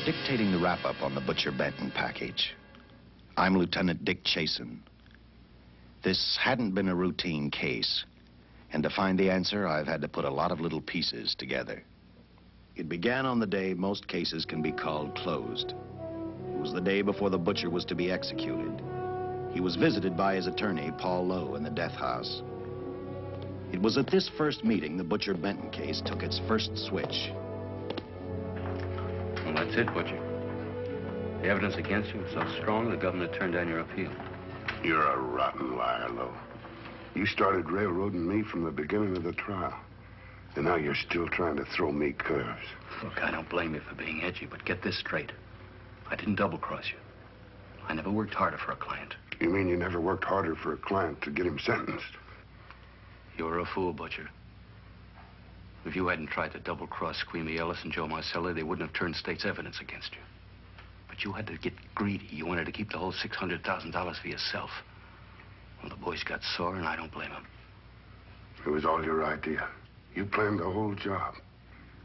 Dictating the wrap-up on the Butcher Benton package. I'm Lieutenant Dick Chasen. This hadn't been a routine case, and to find the answer, I've had to put a lot of little pieces together. It began on the day most cases can be called closed. It was the day before the butcher was to be executed. He was visited by his attorney, Paul Lowe, in the death house. It was at this first meeting the Butcher Benton case took its first switch. Well, that's it, Butcher. The evidence against you was so strong, the governor turned down your appeal. You're a rotten liar, Lowe. You started railroading me from the beginning of the trial. And now you're still trying to throw me curves. Look, I don't blame you for being edgy, but get this straight. I didn't double-cross you. I never worked harder for a client. You mean you never worked harder for a client to get him sentenced? You were a fool, Butcher. If you hadn't tried to double-cross Squeamy Ellis and Joe Marcelli, they wouldn't have turned state's evidence against you. But you had to get greedy. You wanted to keep the whole $600,000 for yourself. Well, the boys got sore, and I don't blame them. It was all your idea. You planned the whole job.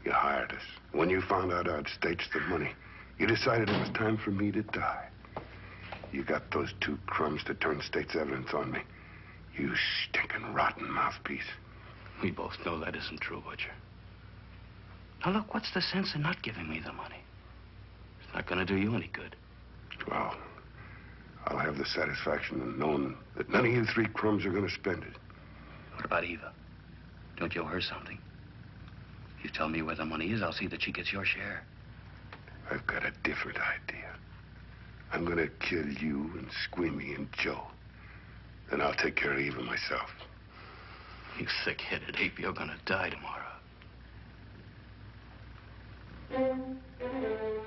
You hired us. When you found out I'd staged the money, you decided it was time for me to die. You got those two crumbs to turn state's evidence on me. You stinking rotten mouthpiece. We both know that isn't true, Butcher. Now, look, what's the sense in not giving me the money? It's not going to do you any good. Well, I'll have the satisfaction of knowing that none of you three crumbs are going to spend it. What about Eva? Don't you owe her something? If you tell me where the money is, I'll see that she gets your share. I've got a different idea. I'm going to kill you and Squeamy and Joe. Then I'll take care of Eva myself. You thick-headed ape, you're going to die tomorrow.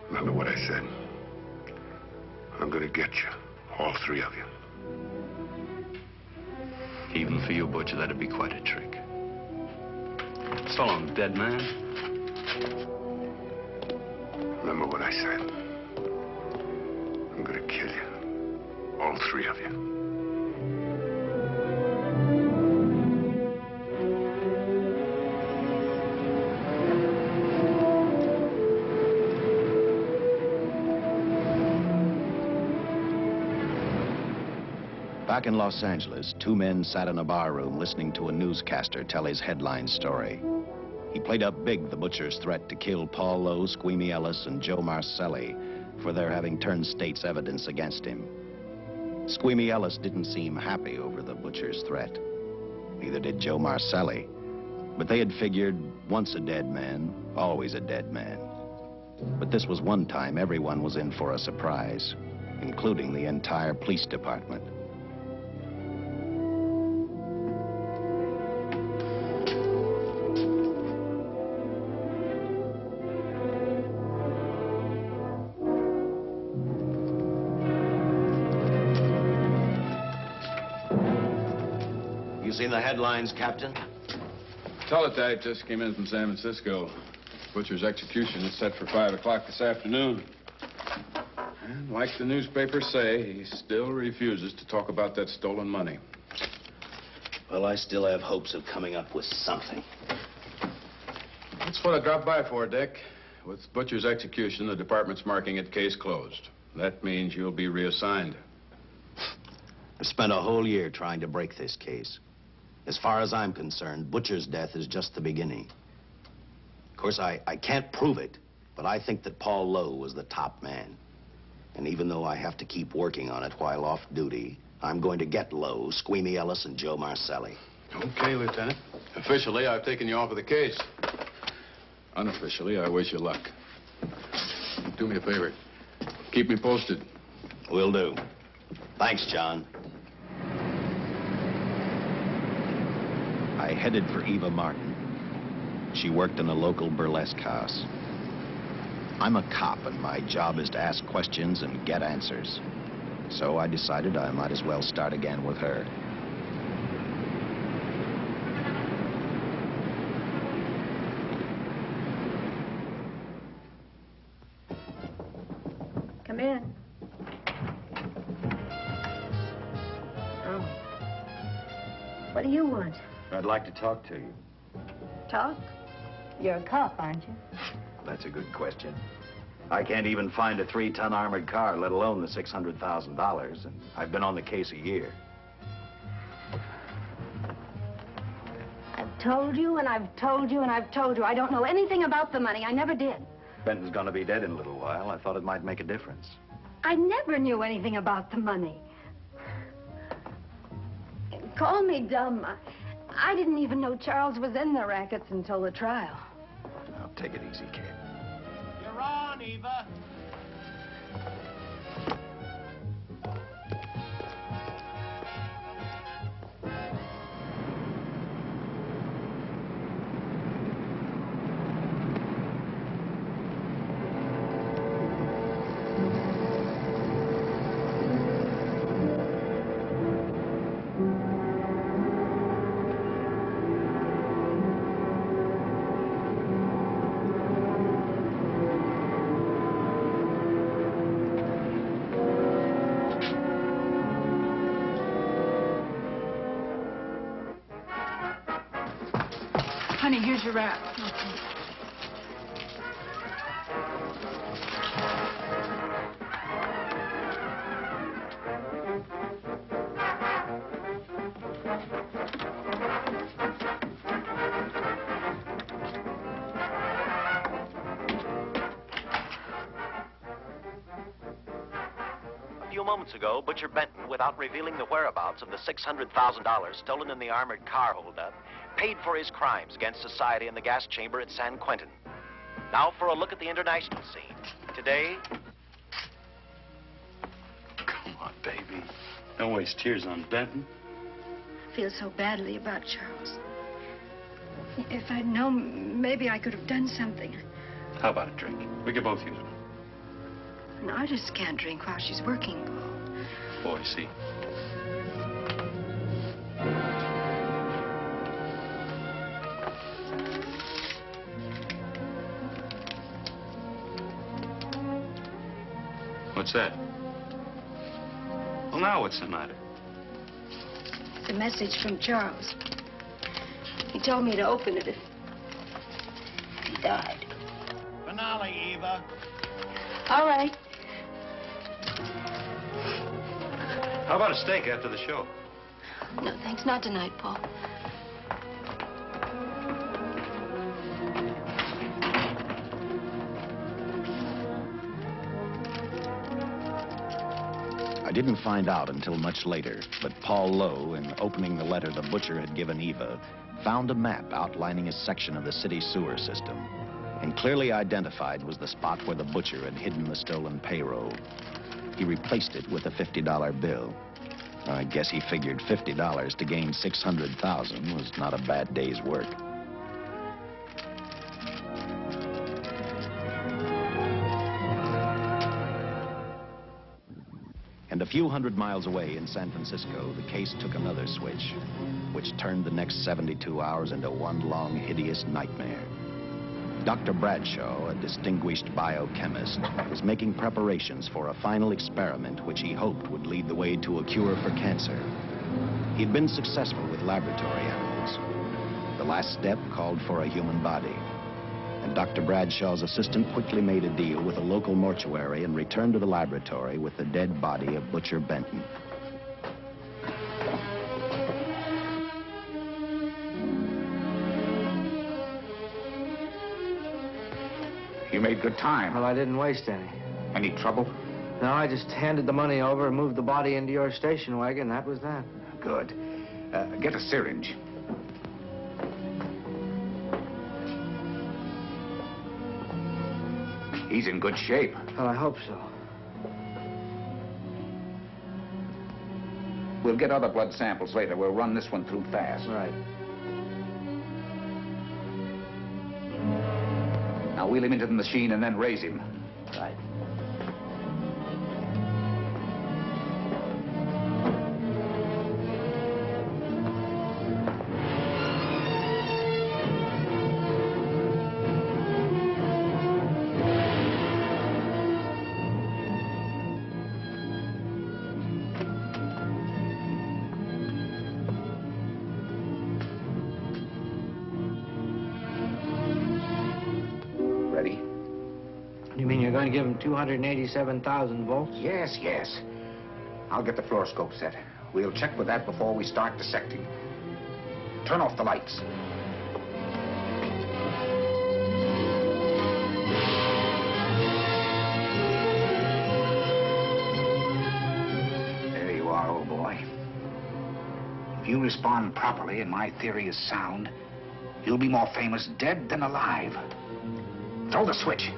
Remember what I said? I'm going to get you, all three of you. Even for you, Butcher, that'd be quite a trick. So long, dead man. Remember what I said? I'm going to kill you, all three of you. Back in Los Angeles, two men sat in a barroom listening to a newscaster tell his headline story. He played up big the butcher's threat to kill Paul Lowe, Squeamy Ellis, and Joe Marcelli for their having turned state's evidence against him. Squeamy Ellis didn't seem happy over the butcher's threat. Neither did Joe Marcelli. But they had figured, once a dead man, always a dead man. But this was one time everyone was in for a surprise, including the entire police department. Seen the headlines, Captain? Teletype just came in from San Francisco. Butcher's execution is set for 5 o'clock this afternoon. And like the newspapers say, he still refuses to talk about that stolen money. Well, I still have hopes of coming up with something. That's what I dropped by for, Dick. With Butcher's execution, the department's marking it case closed. That means you'll be reassigned. I've spent a whole year trying to break this case. As far as I'm concerned, Butcher's death is just the beginning. Of course, I can't prove it, but I think that Paul Lowe was the top man. And even though I have to keep working on it while off duty, I'm going to get Lowe, Squeamy Ellis, and Joe Marcelli. Okay, Lieutenant. Officially, I've taken you off of the case. Unofficially, I wish you luck. Do me a favor. Keep me posted. Will do. Thanks, John. I headed for Eva Martin. She worked in a local burlesque house. I'm a cop, and my job is to ask questions and get answers. So I decided I might as well start again with her. Come in. Oh. What do you want? I'd like to talk to you. Talk? You're a cop, aren't you? That's a good question. I can't even find a 3-ton armored car, let alone the $600,000, and I've been on the case a year. I've told you, and I've told you, and I've told you. I don't know anything about the money. I never did. Benton's gonna be dead in a little while. I thought it might make a difference. I never knew anything about the money. Call me dumb. I didn't even know Charles was in the rackets until the trial. Now, take it easy, kid. You're on, Eva. Honey, here's your wrap. A few moments ago, Butcher Benton, without revealing the whereabouts of the $600,000 stolen in the armored car holdup, paid for his crimes against society in the gas chamber at San Quentin. Now for a look at the international scene. Today... Come on, baby. Don't waste tears on Benton. I feel so badly about Charles. If I'd known, maybe I could have done something. How about a drink? We could both use one. An artist can't drink while she's working, Paul. Boy, see. What's that? Well, now what's the matter? It's a message from Charles. He told me to open it if he died. Finale, Eva. All right. How about a steak after the show? No, thanks. Not tonight, Paul. I didn't find out until much later, but Paul Lowe, in opening the letter the butcher had given Eva, found a map outlining a section of the city sewer system. And clearly identified was the spot where the butcher had hidden the stolen payroll. He replaced it with a $50 bill. I guess he figured $50 to gain $600,000 was not a bad day's work. And a few hundred miles away in San Francisco, the case took another switch, which turned the next 72 hours into one long, hideous nightmare. Dr. Bradshaw, a distinguished biochemist, was making preparations for a final experiment which he hoped would lead the way to a cure for cancer. He'd been successful with laboratory animals. The last step called for a human body. And Dr. Bradshaw's assistant quickly made a deal with a local mortuary and returned to the laboratory with the dead body of Butcher Benton. You made good time. Well, I didn't waste any. Any trouble? No, I just handed the money over and moved the body into your station wagon. That was that. Good. Get a syringe. He's in good shape. Well, I hope so. We'll get other blood samples later. We'll run this one through fast. Right. Now wheel him into the machine and then raise him. Right. You mean you're going to give him 287,000 volts? Yes, yes. I'll get the fluoroscope set. We'll check with that before we start dissecting. Turn off the lights. There you are, old boy. If you respond properly and my theory is sound, you'll be more famous dead than alive. Throw the switch.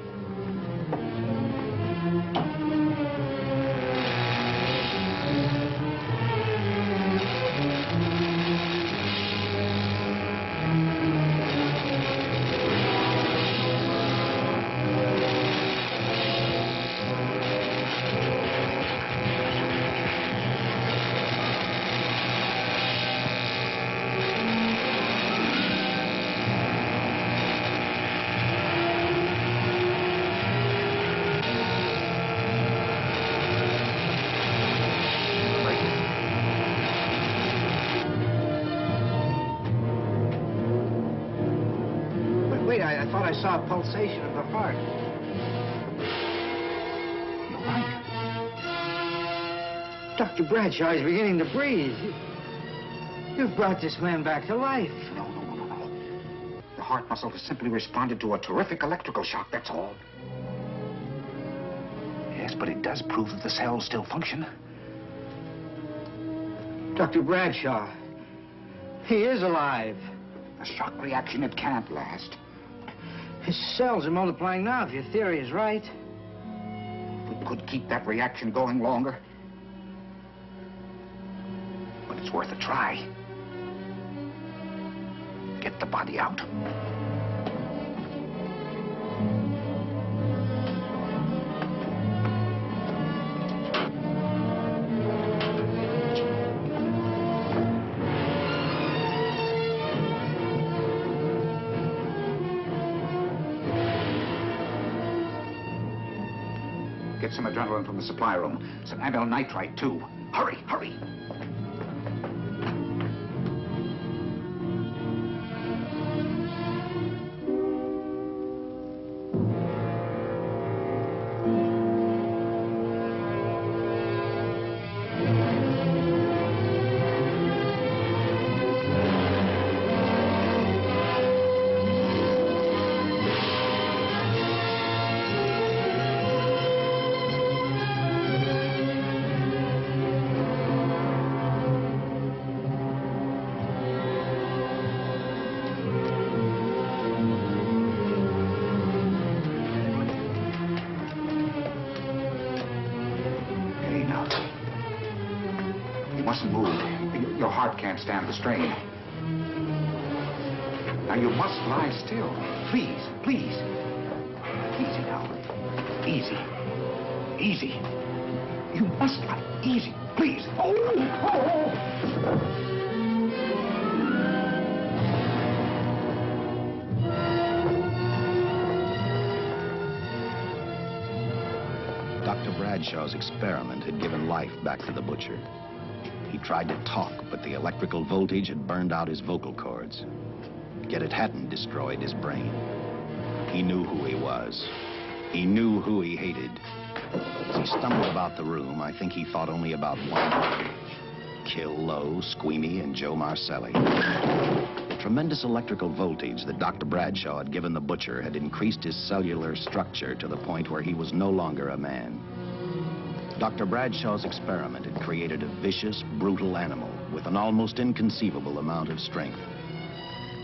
Wait, I thought I saw a pulsation of the heart. You're right. Dr. Bradshaw is beginning to breathe. You've brought this man back to life. No. The heart muscle has simply responded to a terrific electrical shock, that's all. Yes, but it does prove that the cells still function. Dr. Bradshaw, he is alive. A shock reaction, it can't last. His cells are multiplying now, if your theory is right. We could keep that reaction going longer. But it's worth a try. Get the body out. Get some adrenaline from the supply room. Some amyl nitrite, too. Hurry, hurry. Mustn't move. Your heart can't stand the strain. Now, you must lie still. Please, please. Easy now. Easy. Easy. You must lie. Easy, please. Oh! Dr. Bradshaw's experiment had given life back to the butcher. He tried to talk, but the electrical voltage had burned out his vocal cords. Yet it hadn't destroyed his brain. He knew who he was. He knew who he hated. As he stumbled about the room, I think he thought only about one thing: kill Lowe, Squeamy, and Joe Marcelli. The tremendous electrical voltage that Dr. Bradshaw had given the butcher had increased his cellular structure to the point where he was no longer a man. Dr. Bradshaw's experiment had created a vicious, brutal animal with an almost inconceivable amount of strength.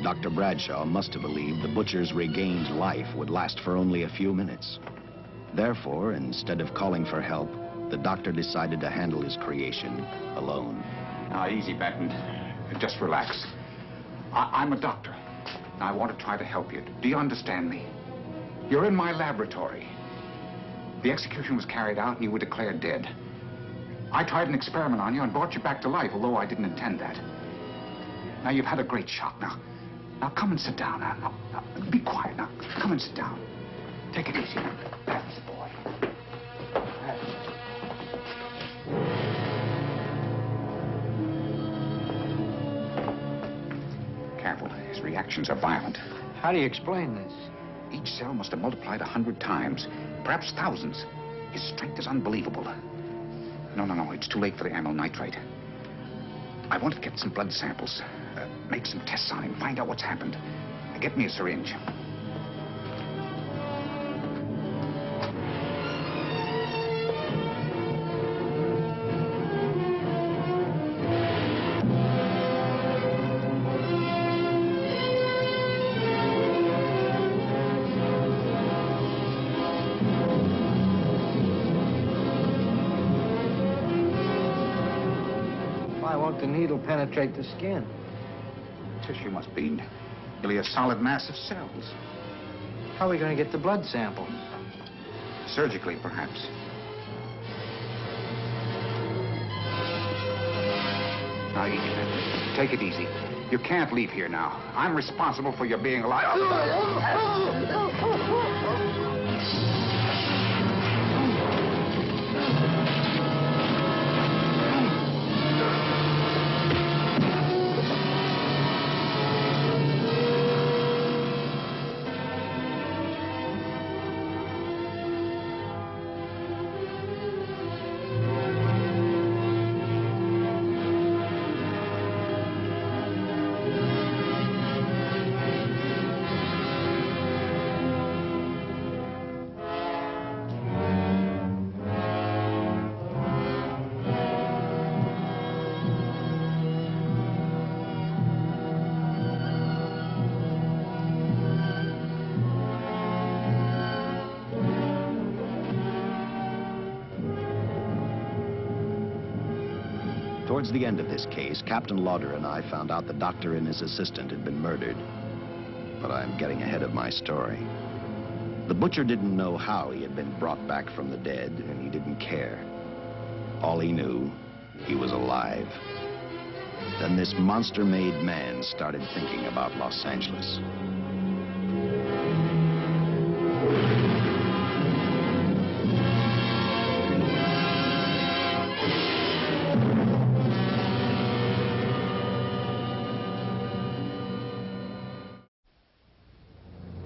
Dr. Bradshaw must have believed the butcher's regained life would last for only a few minutes. Therefore, instead of calling for help, the doctor decided to handle his creation alone. Now, easy, Benton. Just relax. I'm a doctor. I want to try to help you. Do you understand me? You're in my laboratory. The execution was carried out and you were declared dead. I tried an experiment on you and brought you back to life, although I didn't intend that. Now, you've had a great shock. Now come and sit down. Now, be quiet. Now, come and sit down. Take it easy. That's the boy. Careful. His reactions are violent. How do you explain this? Each cell must have multiplied 100 times. perhaps thousands. His strength is unbelievable. No, it's too late for the amyl nitrite. I want to get some blood samples, make some tests on him, find out what's happened. Get me a syringe. Why won't the needle penetrate the skin? Tissue must be nearly a solid mass of cells. How are we going to get the blood sample? Surgically, perhaps. Now, take it easy. You can't leave here now. I'm responsible for your being alive. Towards the end of this case, Captain Lauder and I found out the doctor and his assistant had been murdered. But I'm getting ahead of my story. The butcher didn't know how he had been brought back from the dead, and he didn't care. All he knew, he was alive. Then this monster-made man started thinking about Los Angeles.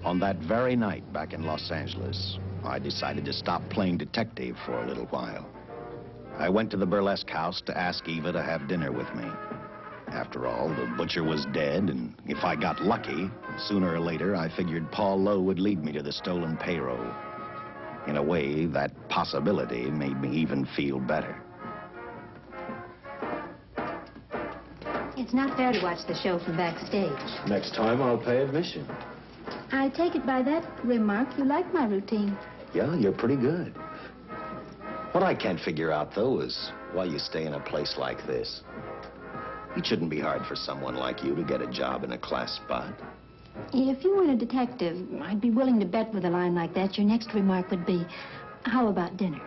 On that very night back in Los Angeles, I decided to stop playing detective for a little while. I went to the burlesque house to ask Eva to have dinner with me. After all, the butcher was dead, and if I got lucky, sooner or later, I figured Paul Lowe would lead me to the stolen payroll. In a way, that possibility made me even feel better. It's not fair to watch the show from backstage. Next time, I'll pay admission. I take it by that remark you like my routine. Yeah, you're pretty good. What I can't figure out, though, is why you stay in a place like this. It shouldn't be hard for someone like you to get a job in a class spot. If you weren't a detective, I'd be willing to bet with a line like that your next remark would be, how about dinner?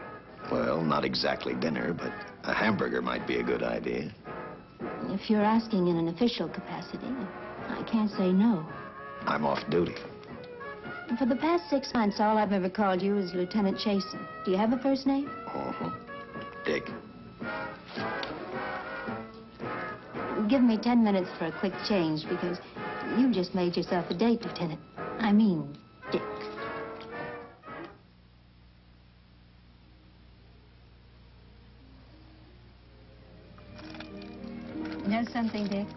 Well, not exactly dinner, but a hamburger might be a good idea. If you're asking in an official capacity, I can't say no. I'm off duty. For the past 6 months, all I've ever called you is Lieutenant Chasen. Do you have a first name? Dick. Give me 10 minutes for a quick change, because you just made yourself a date, Lieutenant. I mean, Dick. You know something, Dick?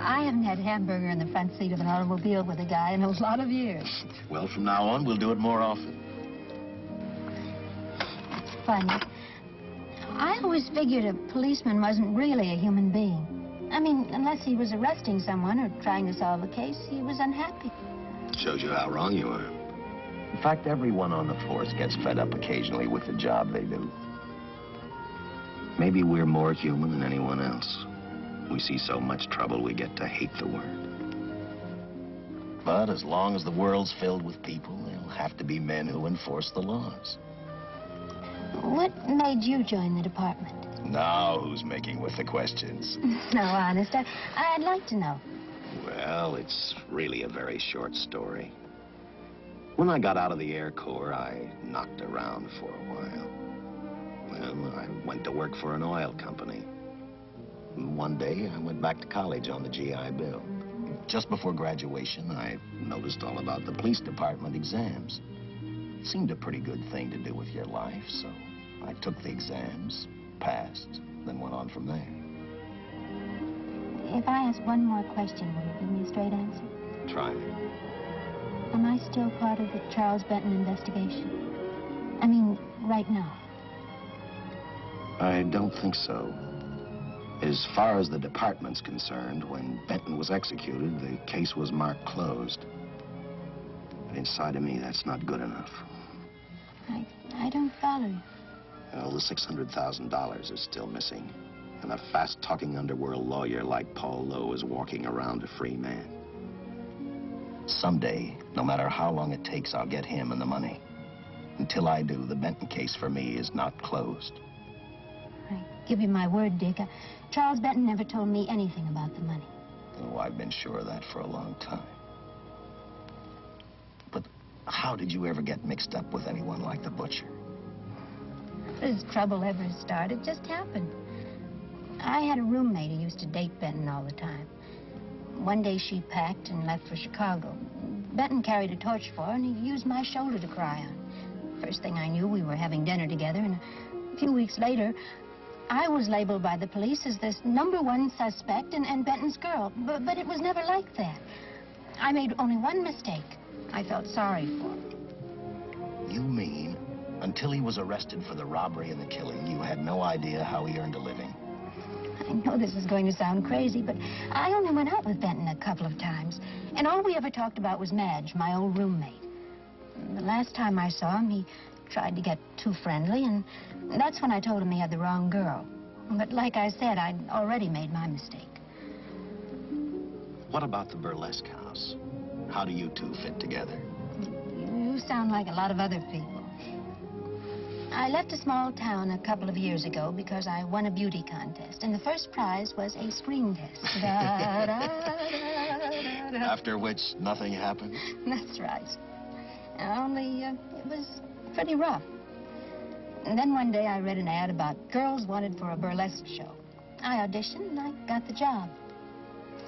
I haven't had hamburger in the front seat of an automobile with a guy in a lot of years. Well, from now on, we'll do it more often. Funny. I always figured a policeman wasn't really a human being. I mean, unless he was arresting someone or trying to solve a case, he was unhappy. Shows you how wrong you are. In fact, everyone on the force gets fed up occasionally with the job they do. Maybe we're more human than anyone else. We see so much trouble, we get to hate the word. But as long as the world's filled with people, there'll have to be men who enforce the laws. What made you join the department? Now who's making with the questions? No, honest, I'd like to know. Well, it's really a very short story. When I got out of the Air Corps, I knocked around for a while. Well, I went to work for an oil company. One day, I went back to college on the GI Bill. Just before graduation, I noticed all about the police department exams. Seemed a pretty good thing to do with your life, so I took the exams, passed, then went on from there. If I ask one more question, will you give me a straight answer? Try me. Am I still part of the Charles Benton investigation? I mean, right now. I don't think so. As far as the department's concerned, when Benton was executed, the case was marked closed. But inside of me, that's not good enough. I don't follow you. Well, the $600,000 is still missing. And a fast-talking underworld lawyer like Paul Lowe is walking around a free man. Someday, no matter how long it takes, I'll get him and the money. Until I do, the Benton case for me is not closed. I give you my word, Dick. Charles Benton never told me anything about the money. Oh, I've been sure of that for a long time. But how did you ever get mixed up with anyone like the butcher? This trouble ever started just happened. I had a roommate who used to date Benton all the time. One day she packed and left for Chicago. Benton carried a torch for her, and he used my shoulder to cry on. First thing I knew, we were having dinner together, and a few weeks later, I was labeled by the police as this #1 suspect and Benton's girl. But it was never like that. I made only one mistake. I felt sorry for him. You mean, until he was arrested for the robbery and the killing, you had no idea how he earned a living? I know this is going to sound crazy, but I only went out with Benton a couple of times. And all we ever talked about was Madge, my old roommate. The last time I saw him, he tried to get too friendly, and that's when I told him he had the wrong girl. But like I said, I'd already made my mistake. What about the burlesque house? How do you two fit together? You sound like a lot of other people. I left a small town a couple of years ago because I won a beauty contest, and the first prize was a screen test. After which, nothing happened? That's right. Only, it was pretty rough. And then one day I read an ad about girls wanted for a burlesque show. I auditioned and I got the job.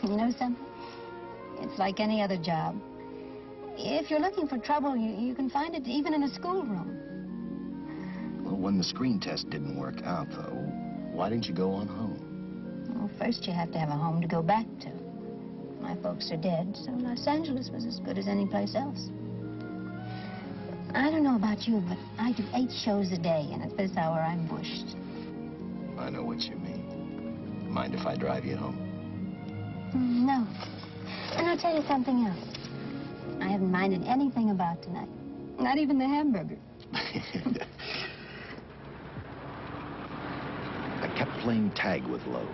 You know something? It's like any other job. If you're looking for trouble, you can find it even in a schoolroom. Well, when the screen test didn't work out, though, why didn't you go on home? Well, first you have to have a home to go back to. My folks are dead, so Los Angeles was as good as any place else. I don't know about you, but I do 8 shows a day, and at this hour I'm bushed. I know what you mean. Mind if I drive you home? No. And I'll tell you something else. I haven't minded anything about tonight. Not even the hamburger. I kept playing tag with Lowe.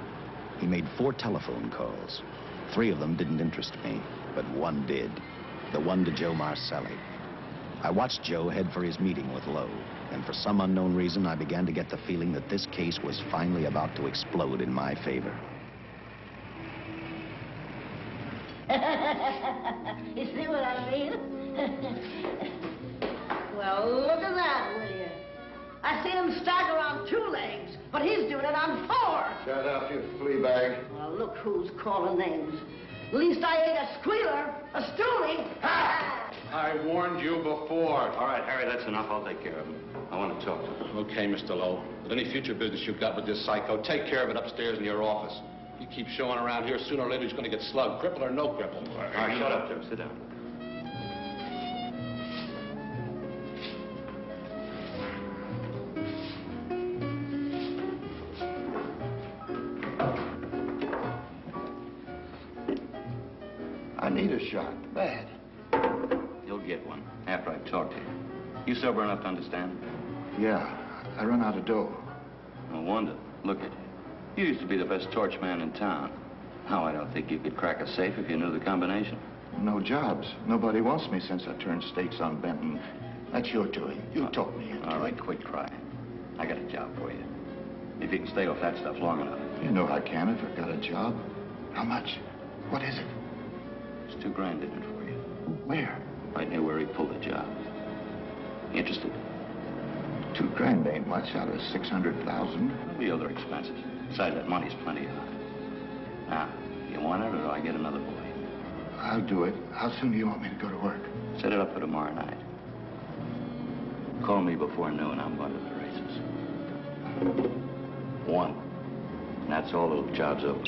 He made 4 telephone calls. 3 of them didn't interest me, but one did. The one to Joe Marcelli. I watched Joe head for his meeting with Lowe, and for some unknown reason, I began to get the feeling that this case was finally about to explode in my favor. You see what I mean? Well, look at that, will you? I see him stagger on 2 legs, but he's doing it on 4. Shut up, you flea bag. Well, look who's calling names. At least I ain't a squealer, a stoolie. I warned you before. All right, Harry, that's enough. I'll take care of him. I want to talk to him. Okay, Mr. Lowe. But any future business you've got with this psycho, take care of it upstairs in your office. You keep showing around here, sooner or later he's going to get slugged, cripple or no cripple. All right, shut up, Joe. Sit down. I need a shot, bad. You'll get one after I talk to you. You sober enough to understand? Yeah, I run out of dough. No wonder. Look at you. You used to be the best torch man in town. Now, I don't think you could crack a safe if you knew the combination. No jobs. Nobody wants me since I turned stakes on Benton. That's your doing. You talked me into All right, it. quit crying. I got a job for you. If you can stay off that stuff long enough. You know I can if I've got a job. How much? What is it? There's $2 grand in it for you. Where? Right near where he pulled the job. Interested? $2 grand ain't much out of 600,000. There'll be other expenses. Besides, that money's plenty of it. Now, you want it or do I get another boy? I'll do it. How soon do you want me to go to work? Set it up for tomorrow night. Call me before noon. I'm going to the races. 1. And that's all. The job's over.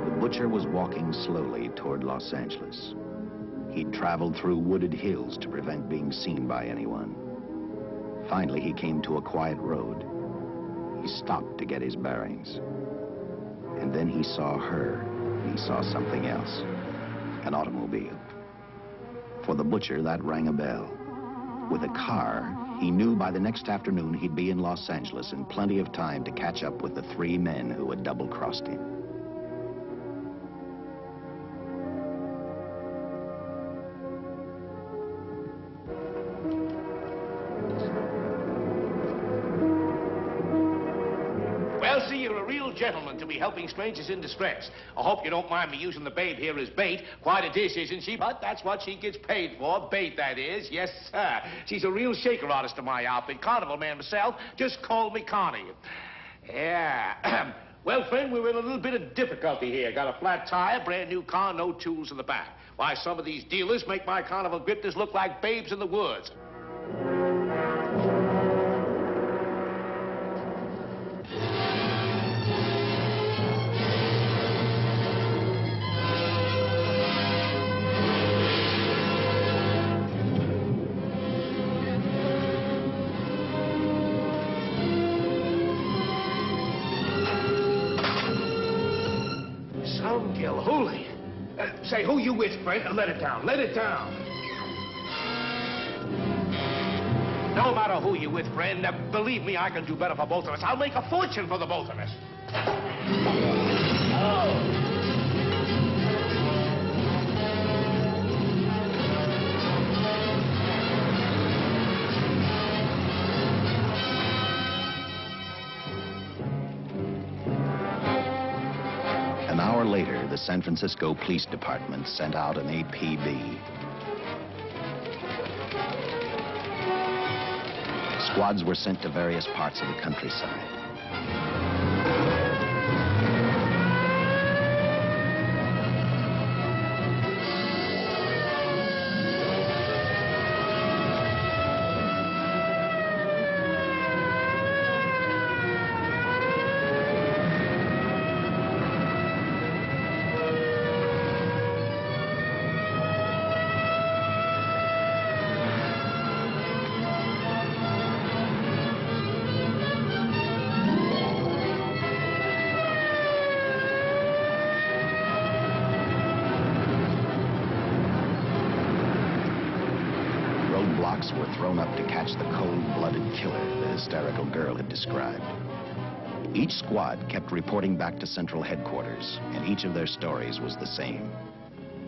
The butcher was walking slowly toward Los Angeles. He'd traveled through wooded hills to prevent being seen by anyone. Finally, he came to a quiet road. He stopped to get his bearings. And then he saw her, and he saw something else. An automobile. For the butcher, that rang a bell. With a car, he knew by the next afternoon he'd be in Los Angeles in plenty of time to catch up with the 3 men who had double-crossed him. Well, see, you're a real gentleman to be helping strangers in distress. I hope you don't mind me using the babe here as bait. Quite a dish, isn't she? But that's what she gets paid for. Bait, that is. Yes, sir. She's a real shaker artist of my outfit. Carnival man myself. Just call me Connie. Yeah. Well, friend, we're in a little bit of difficulty here. Got a flat tire, brand new car, no tools in the back. Why, some of these dealers make my carnival grifters look like babes in the woods. Holy. Say, who you with, friend? Let it down. Let it down. No matter who you with, friend, believe me, I can do better for both of us. I'll make a fortune for the both of us. Oh. An hour later, the San Francisco Police Department sent out an APB. Squads were sent to various parts of the countryside. Roadblocks were thrown up to catch the cold-blooded killer the hysterical girl had described. Each squad kept reporting back to central headquarters, and each of their stories was the same.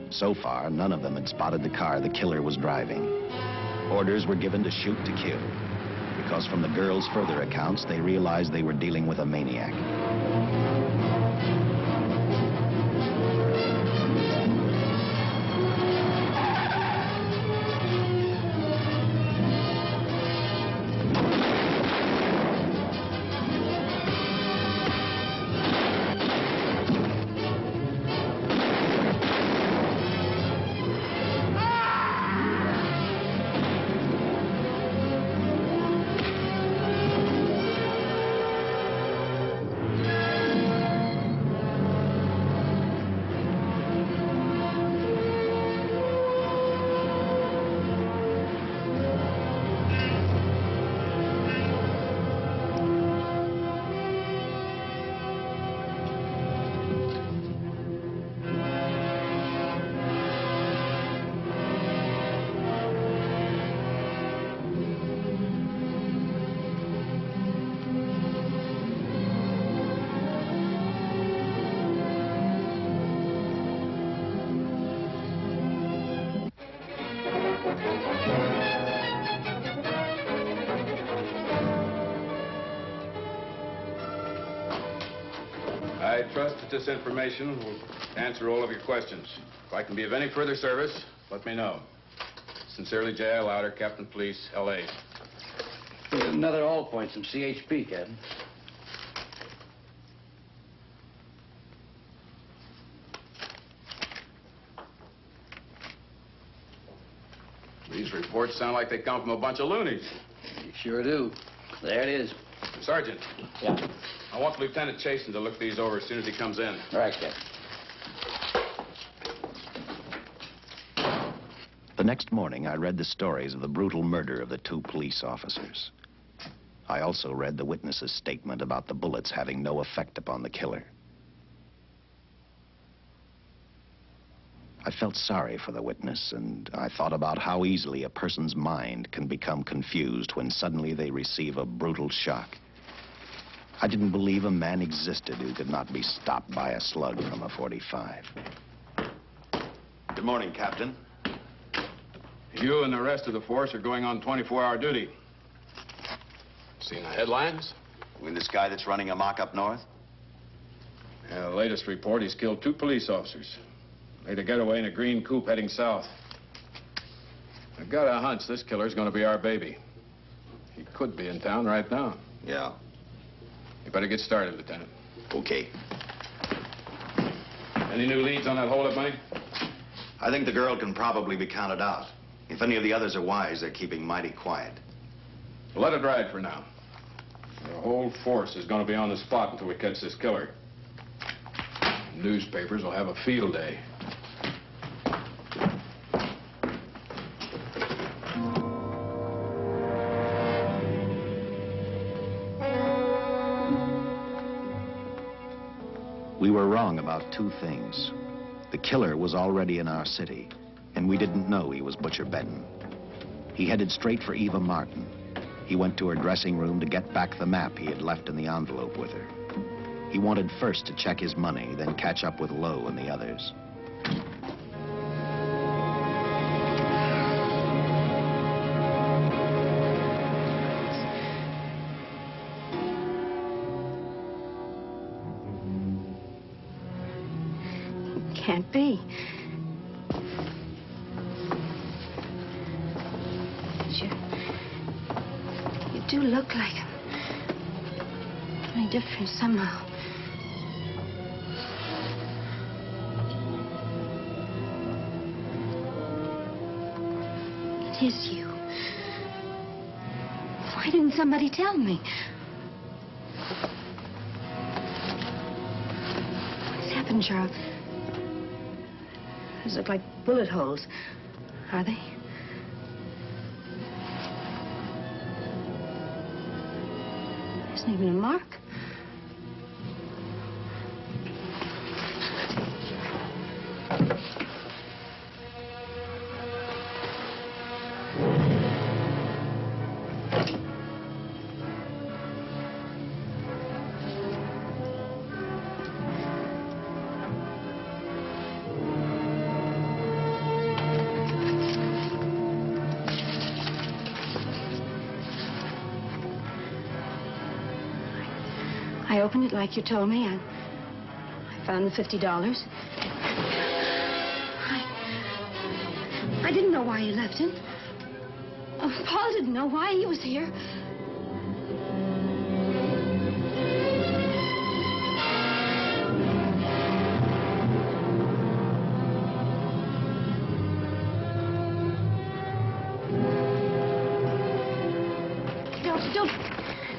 So far, none of them had spotted the car the killer was driving. Orders were given to shoot to kill, because from the girls' further accounts, they realized they were dealing with a maniac. trust that this information will answer all of your questions. If I can be of any further service, let me know. Sincerely, J.I. Louder, Captain Police, L.A. Another all points from CHP, Captain. These reports sound like they come from a bunch of loonies. You sure do. There it is. Sergeant. Yeah. I want Lieutenant Chasen to look these over as soon as he comes in. All right, Captain. The next morning, I read the stories of the brutal murder of the 2 police officers. I also read the witness's statement about the bullets having no effect upon the killer. I felt sorry for the witness, and I thought about how easily a person's mind can become confused when suddenly they receive a brutal shock. I didn't believe a man existed who could not be stopped by a slug from a .45. Good morning, Captain. You and the rest of the force are going on 24-hour duty. Seen the headlines? You mean this guy that's running amok up north? Yeah, the latest report, he's killed 2 police officers. Made a getaway in a green coupe heading south. I've got a hunch this killer's gonna be our baby. He could be in town right now. Yeah. You better get started, Lieutenant. Okay. Any new leads on that holdup money? I think the girl can probably be counted out. If any of the others are wise, they're keeping mighty quiet. Well, let it ride for now. The whole force is gonna be on the spot until we catch this killer. Newspapers will have a field day. We were wrong about 2 things. The killer was already in our city, and we didn't know he was Butcher Benton. He headed straight for Eva Martin. He went to her dressing room to get back the map he had left in the envelope with her. He wanted first to check his money, then catch up with Lowe and the others. Can't be. You do look like him. Only different somehow. It is you. Why didn't somebody tell me? What's happened, Charles? Those look like bullet holes. Are they? There isn't even a mark. I opened it like you told me, and I found the $50. I didn't know why you left him. Paul didn't know why he was here.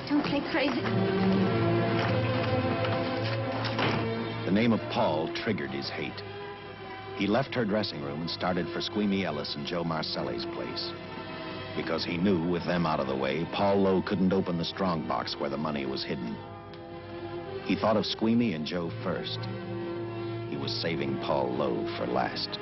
Don't play crazy. The name of Paul triggered his hate. He left her dressing room and started for Squeamy Ellis and Joe Marcelli's place. Because he knew, with them out of the way, Paul Lowe couldn't open the strong box where the money was hidden. He thought of Squeamy and Joe first. He was saving Paul Lowe for last.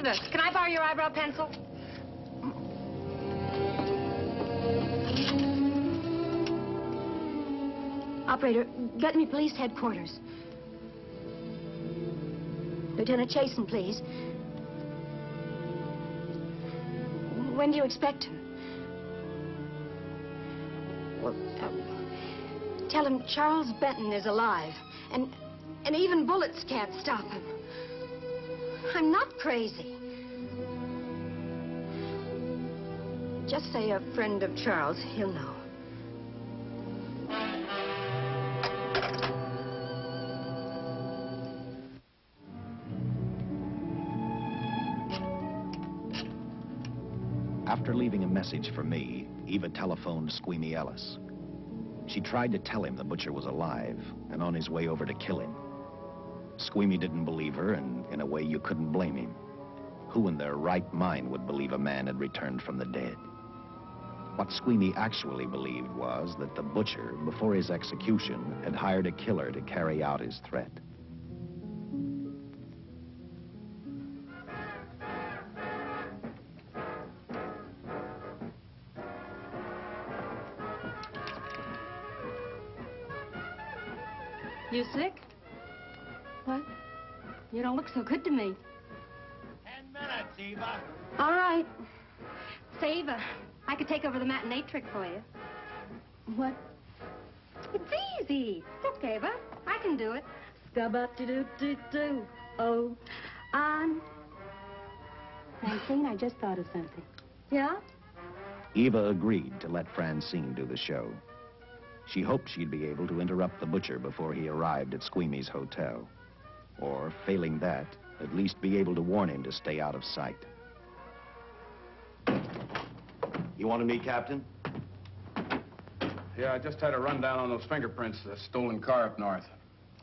Eva, can I borrow your eyebrow pencil? Operator, get me police headquarters. Lieutenant Chasen, please. When do you expect him? Well, tell him Charles Benton is alive, and even bullets can't stop him. I'm not crazy. Just say a friend of Charles. He'll know. After leaving a message for me, Eva telephoned Squeamy Ellis. She tried to tell him the butcher was alive and on his way over to kill him. Squeamy didn't believe her, and in a way you couldn't blame him. Who in their right mind would believe a man had returned from the dead? What Squeamy actually believed was that the butcher, before his execution, had hired a killer to carry out his threat. You sick? What? You don't look so good to me. 10 minutes, Eva. All right. Say, Eva, I could take over the matinee trick for you. What? It's easy. It's okay, Eva. I can do it. Scub-up-de-doo-doo-doo. Oh, Francine, I just thought of something. Yeah? Eva agreed to let Francine do the show. She hoped she'd be able to interrupt the butcher before he arrived at Squeamy's hotel. Or, failing that, at least be able to warn him to stay out of sight. You wanted me, Captain? Yeah, I just had a rundown on those fingerprints of the stolen car up north.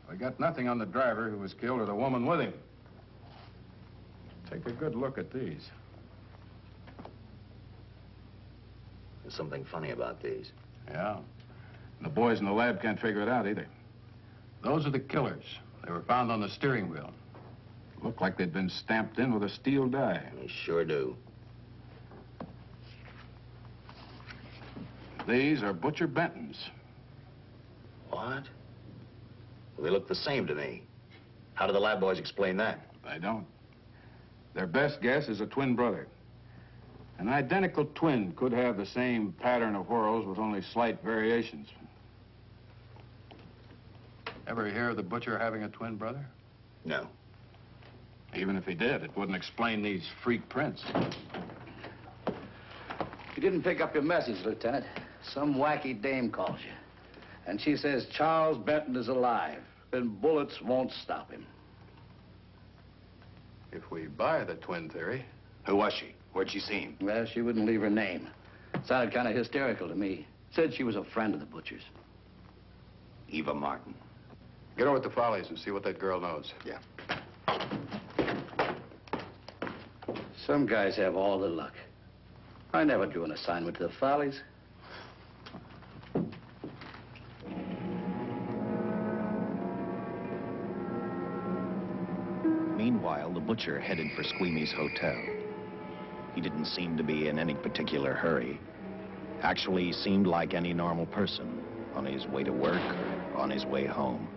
We got nothing on the driver who was killed or the woman with him. Take a good look at these. There's something funny about these. Yeah. The boys in the lab can't figure it out either. Those are the killers. They were found on the steering wheel. Looked like they'd been stamped in with a steel die. They sure do. These are Butcher Benton's. What? Well, they look the same to me. How do the lab boys explain that? They don't. Their best guess is a twin brother. An identical twin could have the same pattern of whorls with only slight variations. Ever hear of the butcher having a twin brother? No. Even if he did, it wouldn't explain these freak prints. You didn't pick up your message, Lieutenant. Some wacky dame calls you. And she says Charles Benton is alive, and bullets won't stop him. If we buy the twin theory. Who was she? Where'd she see him? Well, she wouldn't leave her name. Sounded kind of hysterical to me. Said she was a friend of the butcher's. Eva Martin. Get over to Follies and see what that girl knows. Yeah. Some guys have all the luck. I never drew an assignment to the Follies. Meanwhile, the butcher headed for Squeamy's hotel. He didn't seem to be in any particular hurry. Actually, he seemed like any normal person, on his way to work or on his way home.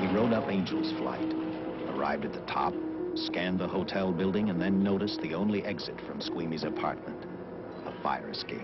He rode up Angel's Flight, arrived at the top, scanned the hotel building, and then noticed the only exit from Squeamy's apartment, a fire escape.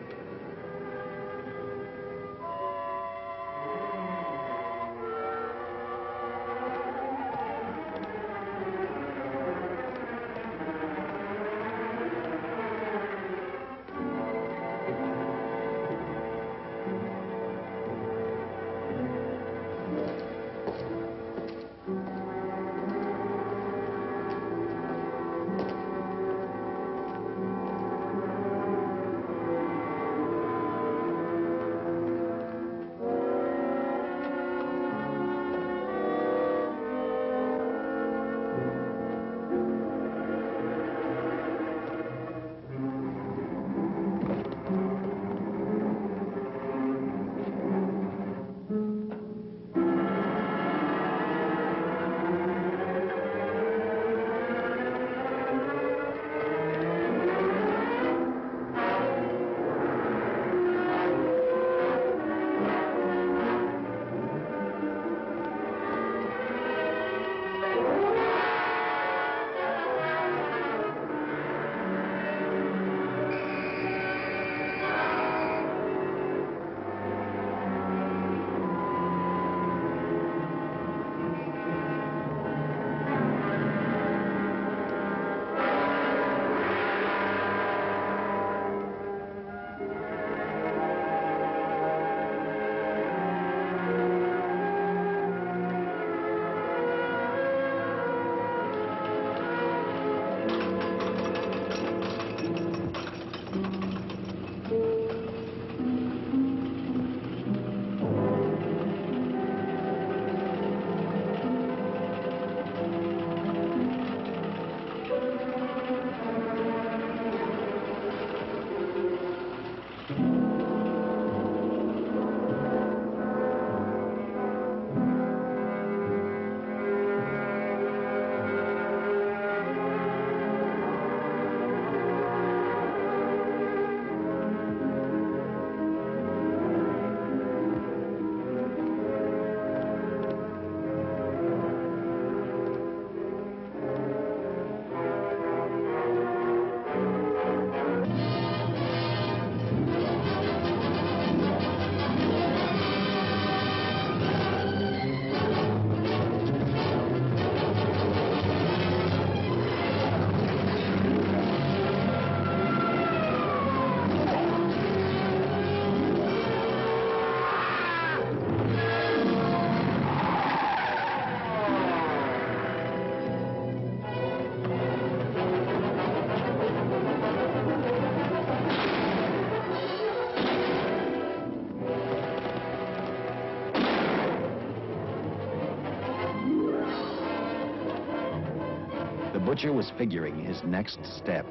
butcher was figuring his next step.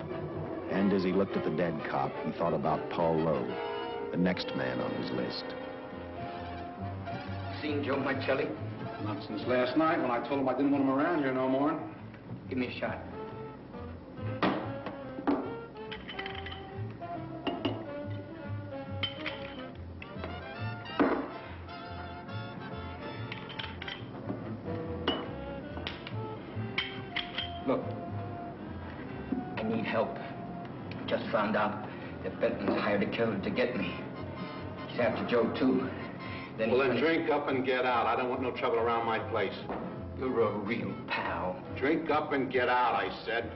And as he looked at the dead cop, he thought about Paul Lowe, the next man on his list. Seen Joe Marcelli? Not since last night when I told him I didn't want him around here no more. Give me a shot. Look, I need help. Just found out that Benton's hired a killer to get me. He's after Joe, too. Well, then drink up and get out. I don't want no trouble around my place. You're a real pal. Drink up and get out, I said.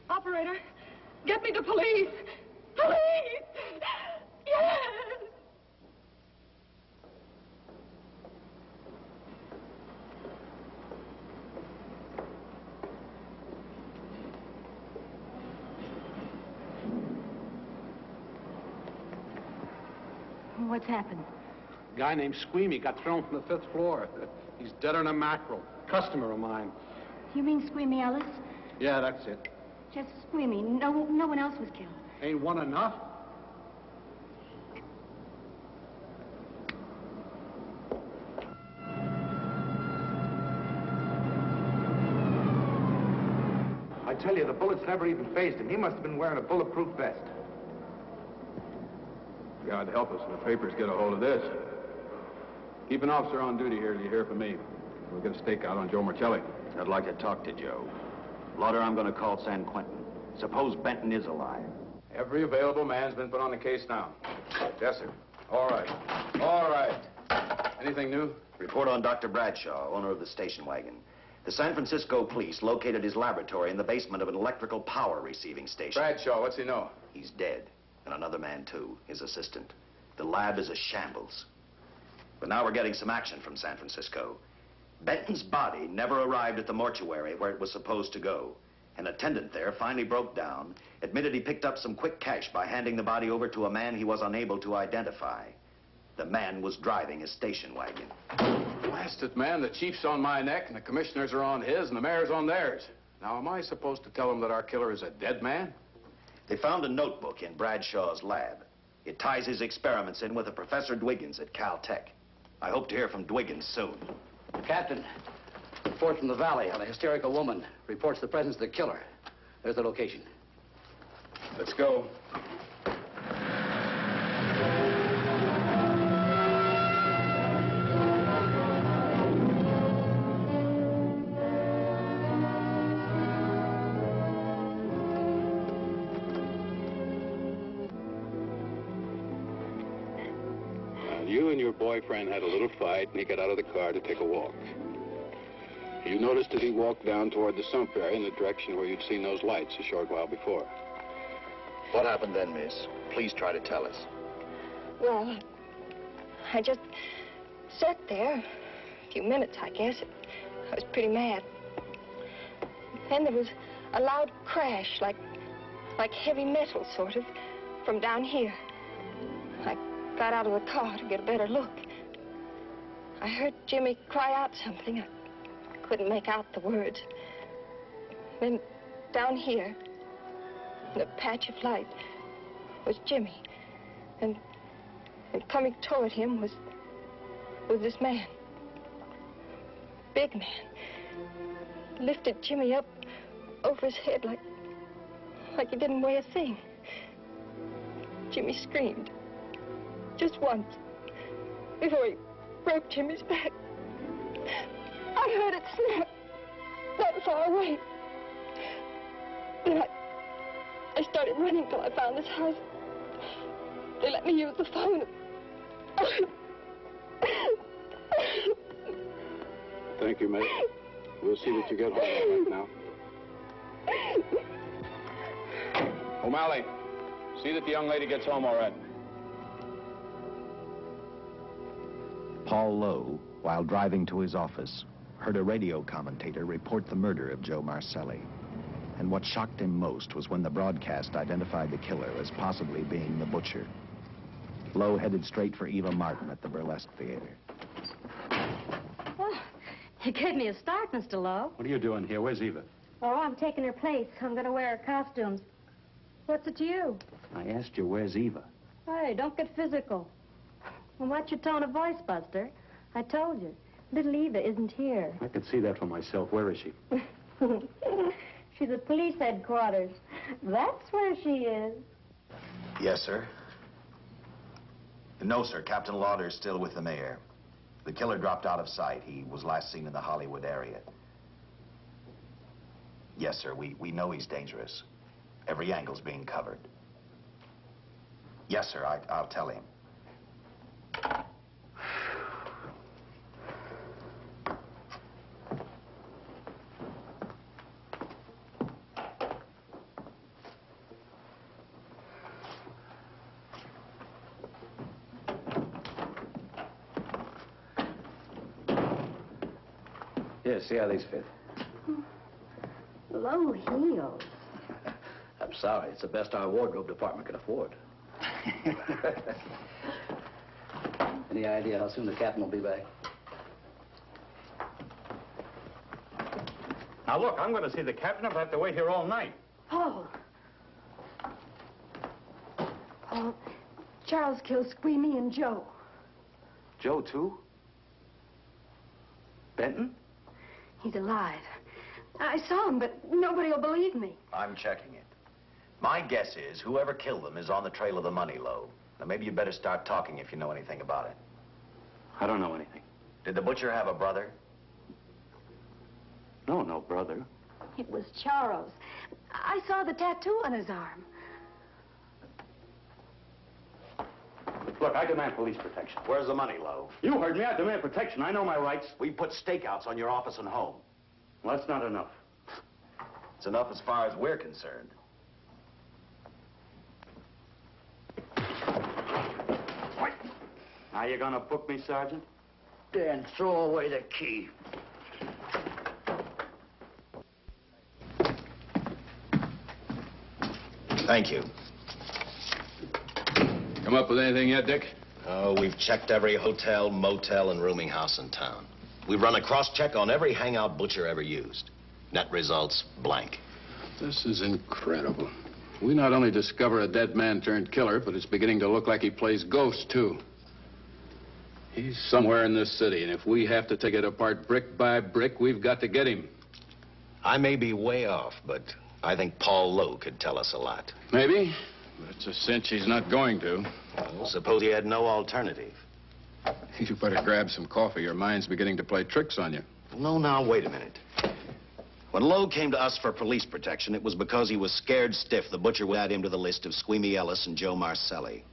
Operator, get me the police. Police! Yes! What's happened? A guy named Squeamy got thrown from the 5th floor. He's deader than a mackerel. Customer of mine. You mean Squeamy Ellis? Yeah, that's it. Just Squeamy. No one else was killed. Ain't one enough? I tell you, the bullets never even phased him. He must have been wearing a bulletproof vest. God help us when the papers get a hold of this. Keep an officer on duty here till you hear from me. We'll get a stakeout on Joe Marcelli. I'd like to talk to Joe. Lauder, I'm going to call San Quentin. Suppose Benton is alive. Every available man's been put on the case now. Yes, sir. All right. All right. Anything new? Report on Dr. Bradshaw, owner of the station wagon. The San Francisco police located his laboratory in the basement of an electrical power receiving station. Bradshaw, what's he know? He's dead. And another man, too, his assistant. The lab is a shambles. But now we're getting some action from San Francisco. Benton's body never arrived at the mortuary where it was supposed to go. An attendant there finally broke down, admitted he picked up some quick cash by handing the body over to a man he was unable to identify. The man was driving a station wagon. Blast it, man. The chief's on my neck, and the commissioners are on his, and the mayor's on theirs. Now, am I supposed to tell them that our killer is a dead man? They found a notebook in Bradshaw's lab. It ties his experiments in with a Professor Dwiggins at Caltech. I hope to hear from Dwiggins soon. Captain, report from the valley on a hysterical woman. Reports the presence of the killer. There's the location. Let's go. You and your boyfriend had a little fight, and he got out of the car to take a walk. You noticed that he walked down toward the sump area in the direction where you'd seen those lights a short while before. What happened then, miss? Please try to tell us. Well, I just sat there a few minutes, I guess. I was pretty mad. Then there was a loud crash, like heavy metal, sort of, from down here. I got out of the car to get a better look. I heard Jimmy cry out something. I couldn't make out the words. Then down here, in a patch of light, was Jimmy. And coming toward him was this man. Big man. Lifted Jimmy up over his head like he didn't weigh a thing. Jimmy screamed. Just once, before he broke Jimmy's back. I heard it snap, not far away. Then I started running till I found this house. They let me use the phone. Thank you, mate. We'll see that you get home right now. O'Malley, see that the young lady gets home all right. Paul Lowe, while driving to his office, heard a radio commentator report the murder of Joe Marcelli. And what shocked him most was when the broadcast identified the killer as possibly being the butcher. Lowe headed straight for Eva Martin at the Burlesque Theater. Oh, you gave me a start, Mr. Lowe. What are you doing here? Where's Eva? Oh, I'm taking her place. I'm going to wear her costumes. What's it to you? I asked you, where's Eva? Hey, don't get physical. Well, what's your tone of voice, Buster? I told you. Little Eva isn't here. I could see that for myself. Where is she? She's at police headquarters. That's where she is. Yes, sir. No, sir. Captain Lauder's still with the mayor. The killer dropped out of sight. He was last seen in the Hollywood area. Yes, sir. We know he's dangerous. Every angle's being covered. Yes, sir. I'll tell him. Yeah, see how these fit. Low heels. I'm sorry. It's the best our wardrobe department can afford. Any idea how soon the captain will be back? Now, look, I'm going to see the captain if I have to wait here all night. Paul. Paul, Charles killed Squeamy and Joe. Joe, too? Benton? He's alive. I saw him, but nobody will believe me. I'm checking it. My guess is whoever killed them is on the trail of the money, Lowe. Now, maybe you better start talking if you know anything about it. I don't know anything. Did the butcher have a brother? No, no brother. It was Charles. I saw the tattoo on his arm. Look, I demand police protection. Where's the money, Lowe? You heard me. I demand protection. I know my rights. We put stakeouts on your office and home. Well, that's not enough. It's enough as far as we're concerned. Now you gonna book me, Sergeant? Then throw away the key. Thank you. Come up with anything yet, Dick? Oh, we've checked every hotel, motel, and rooming house in town. We've run a cross-check on every hangout Butcher ever used. Net results, blank. This is incredible. We not only discover a dead man turned killer, but it's beginning to look like he plays ghost, too. He's somewhere in this city, and if we have to take it apart brick by brick, we've got to get him. I may be way off, but I think Paul Lowe could tell us a lot. Maybe, but it's a cinch he's not going to. Well, suppose he had no alternative. You better grab some coffee. Your mind's beginning to play tricks on you. No, now, wait a minute. When Lowe came to us for police protection, it was because he was scared stiff the Butcher would add him to the list of Squeamy Ellis and Joe Marcelli.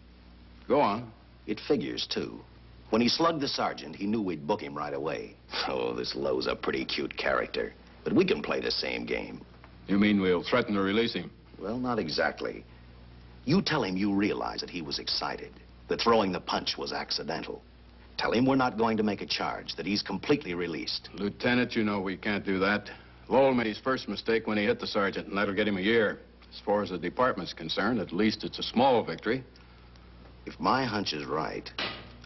Go on. It figures, too. When he slugged the sergeant, he knew we'd book him right away. Oh, this Lowe's a pretty cute character. But we can play the same game. You mean we'll threaten to release him? Well, not exactly. You tell him you realize that he was excited, that throwing the punch was accidental. Tell him we're not going to make a charge, that he's completely released. Lieutenant, you know we can't do that. Lowell made his first mistake when he hit the sergeant, and that'll get him a year. As far as the department's concerned, at least it's a small victory. If my hunch is right,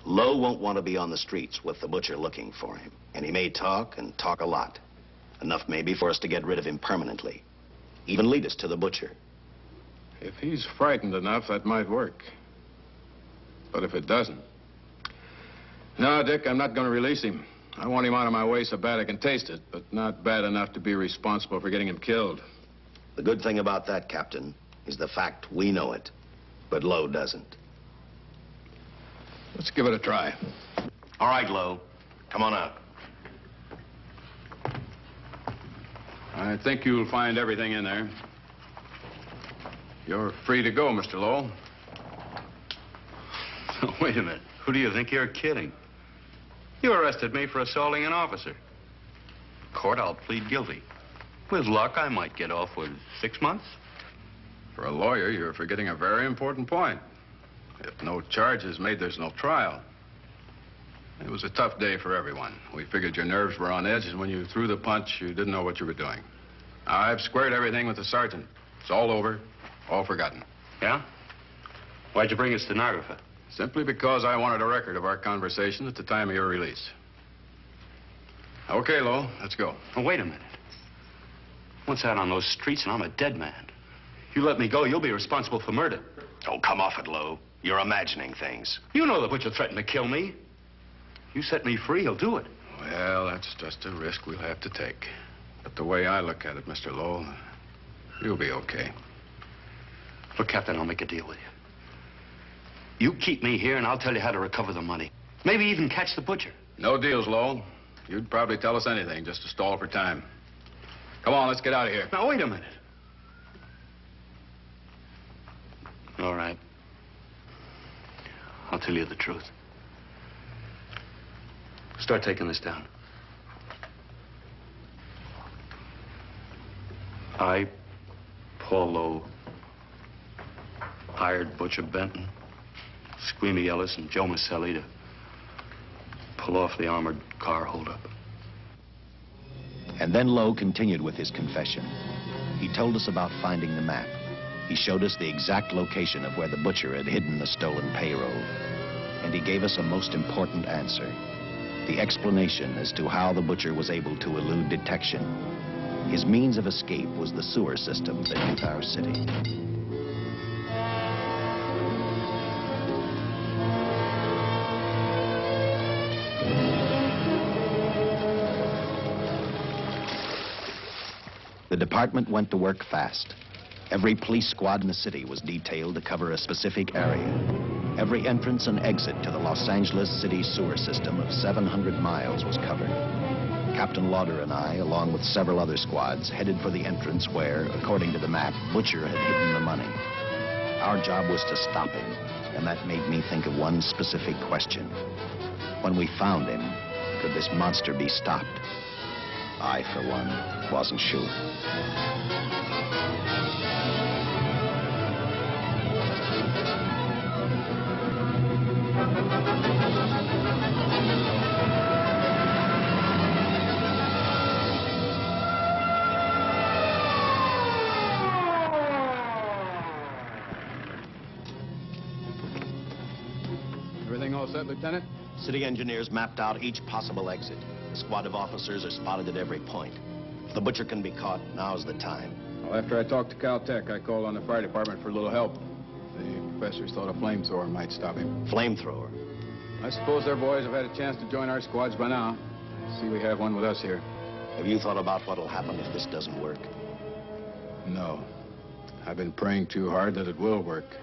Lowe won't want to be on the streets with the Butcher looking for him. And he may talk, and talk a lot. Enough maybe for us to get rid of him permanently. Even lead us to the Butcher. If he's frightened enough, that might work. But if it doesn't... No, Dick, I'm not going to release him. I want him out of my way so bad I can taste it, but not bad enough to be responsible for getting him killed. The good thing about that, Captain, is the fact we know it, but Lowe doesn't. Let's give it a try. All right, Lowe. Come on out. I think you'll find everything in there. You're free to go, Mr. Lowell. Wait a minute. Who do you think you're kidding? You arrested me for assaulting an officer. Court, I'll plead guilty. With luck, I might get off with 6 months. For a lawyer, you're forgetting a very important point. If no charge is made, there's no trial. It was a tough day for everyone. We figured your nerves were on edge, and when you threw the punch, you didn't know what you were doing. I've squared everything with the sergeant. It's all over, all forgotten. Yeah? Why'd you bring a stenographer? Simply because I wanted a record of our conversation at the time of your release. Okay, Lowell, let's go. Oh, wait a minute. Once out on those streets and I'm a dead man. You let me go, you'll be responsible for murder. Oh, come off it, Lowe. You're imagining things. You know the Butcher threatened to kill me. You set me free, he'll do it. Well, that's just a risk we'll have to take. But the way I look at it, Mr. Lowell, you'll be okay. Look, Captain, I'll make a deal with you. You keep me here, and I'll tell you how to recover the money. Maybe even catch the Butcher. No deals, Lowell. You'd probably tell us anything just to stall for time. Come on, let's get out of here. Now, wait a minute. All right. I'll tell you the truth. Start taking this down. I, Paul Lowe, hired Butcher Benton, Squeamy Ellis, and Joe Marcelli to pull off the armored car holdup. And then Lowe continued with his confession. He told us about finding the map. He showed us the exact location of where the Butcher had hidden the stolen payroll. And he gave us a most important answer. The explanation as to how the Butcher was able to elude detection. His means of escape was the sewer system beneath our city. The department went to work fast. Every police squad in the city was detailed to cover a specific area. Every entrance and exit to the Los Angeles city sewer system of 700 miles was covered. Captain Lauder and I, along with several other squads, headed for the entrance where, according to the map, Butcher had hidden the money. Our job was to stop him, and that made me think of one specific question. When we found him, could this monster be stopped? I, for one, wasn't sure. Everything all set, Lieutenant? City engineers mapped out each possible exit. A squad of officers are spotted at every point. If the butcher can be caught, now's the time. Well, after I talked to Caltech, I called on the fire department for a little help. The professors thought a flamethrower might stop him. Flamethrower? I suppose their boys have had a chance to join our squads by now. I see we have one with us here. Have you thought about what'll happen if this doesn't work? No. I've been praying too hard that it will work.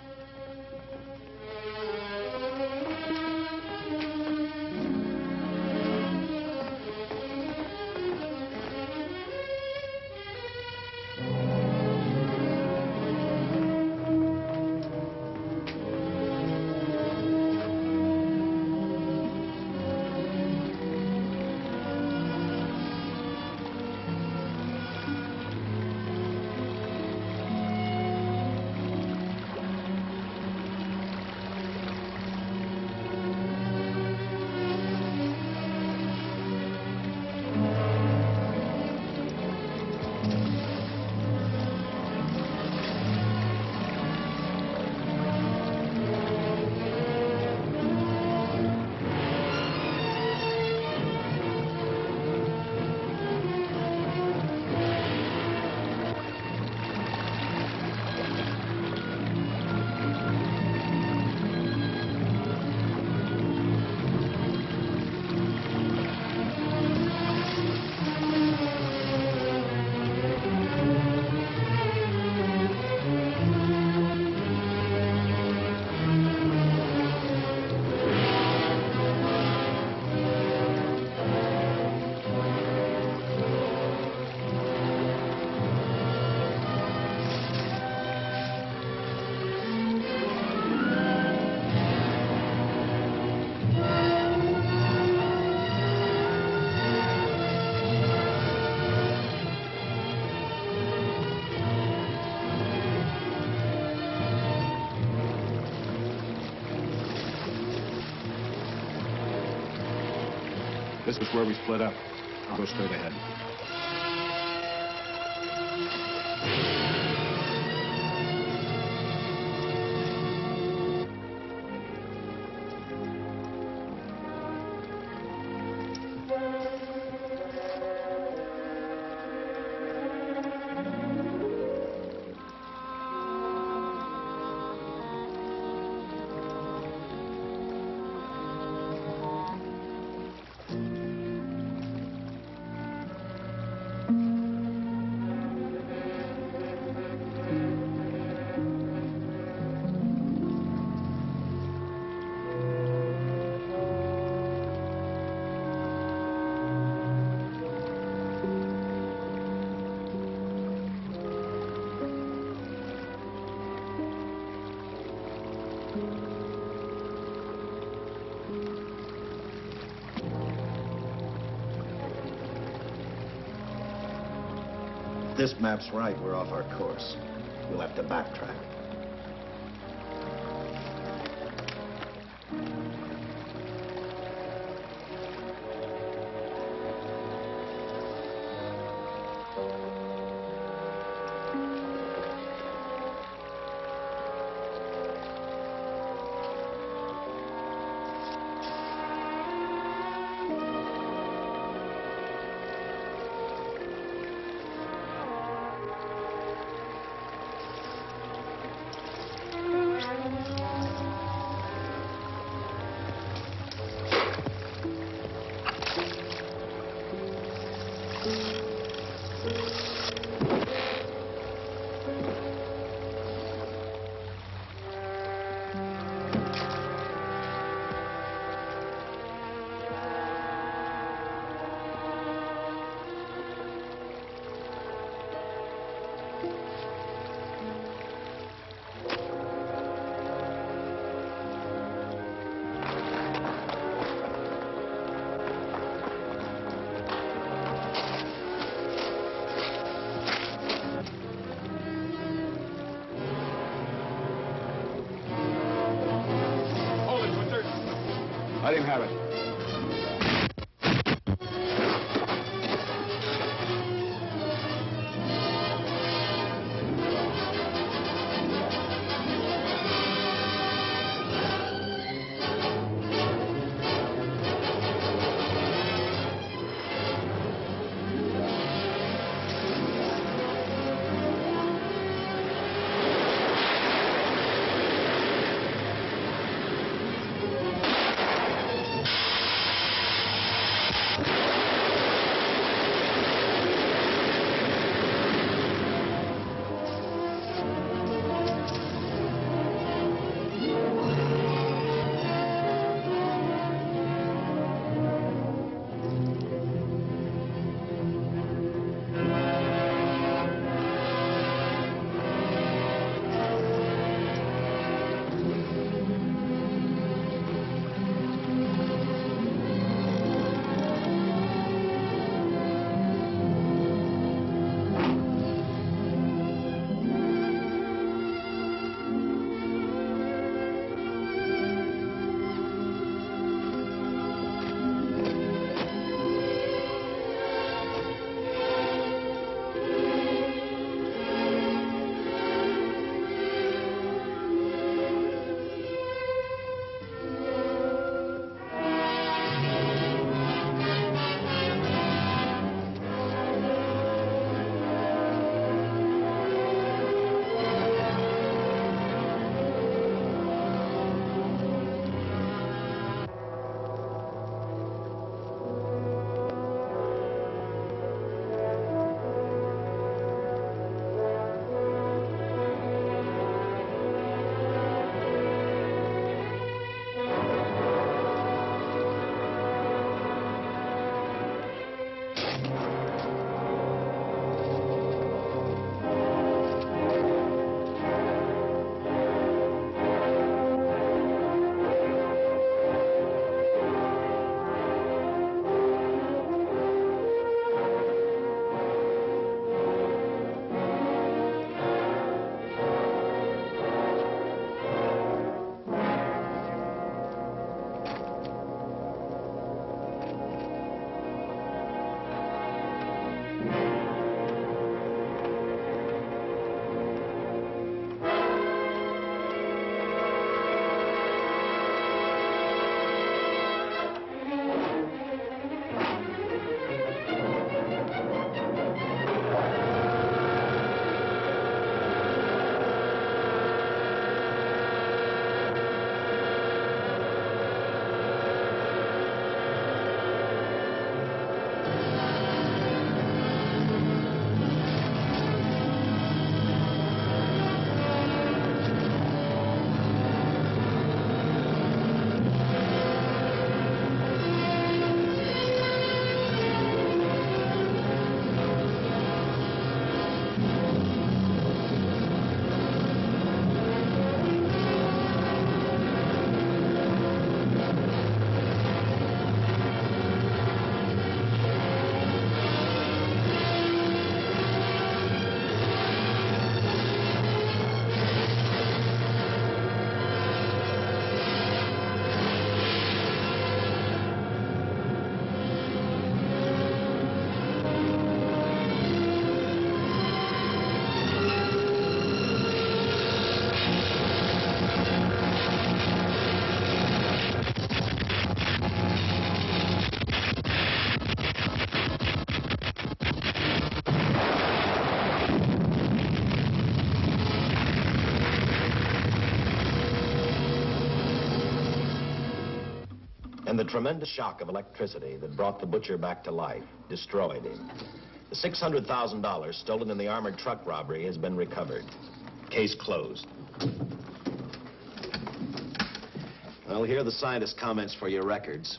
This was where we split up. I'll go straight ahead. This map's right, we're off our course. We'll have to backtrack. Let him have it. And the tremendous shock of electricity that brought the butcher back to life destroyed him. The $600,000 stolen in the armored truck robbery has been recovered. Case closed. Well, here are the scientist's comments for your records.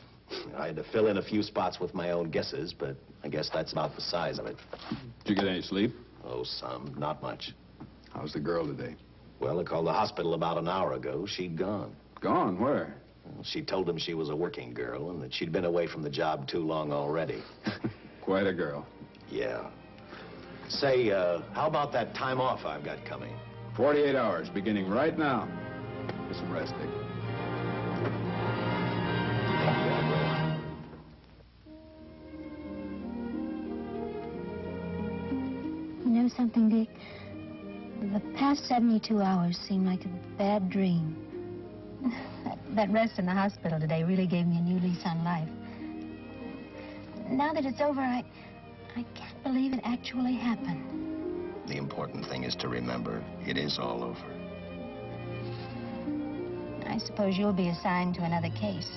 I had to fill in a few spots with my own guesses, but I guess that's about the size of it. Did you get any sleep? Oh, some. Not much. How's the girl today? Well, I called the hospital about an hour ago. She'd gone. Gone? Where? Well, she told them she was a working girl and that she'd been away from the job too long already. Quite a girl. Yeah. Say, how about that time off I've got coming? 48 hours, beginning right now. Get some rest, Dick. something, Dick? The past 72 hours seem like a bad dream. That rest in the hospital today really gave me a new lease on life. Now that it's over, I can't believe it actually happened. The important thing is to remember it is all over. I suppose you'll be assigned to another case.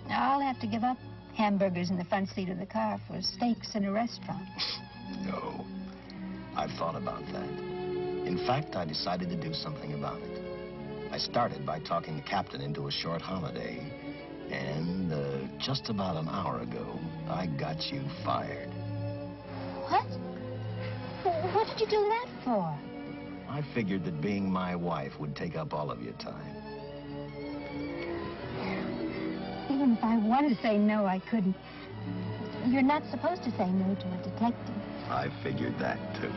I'll have to give up hamburgers in the front seat of the car for steaks in a restaurant. No, I've thought about that. In fact, I decided to do something about it. I started by talking the captain into a short holiday, and just about an hour ago, I got you fired. What? What did you do that for? I figured that being my wife would take up all of your time. Even if I wanted to say no, I couldn't. You're not supposed to say no to a detective. I figured that, too.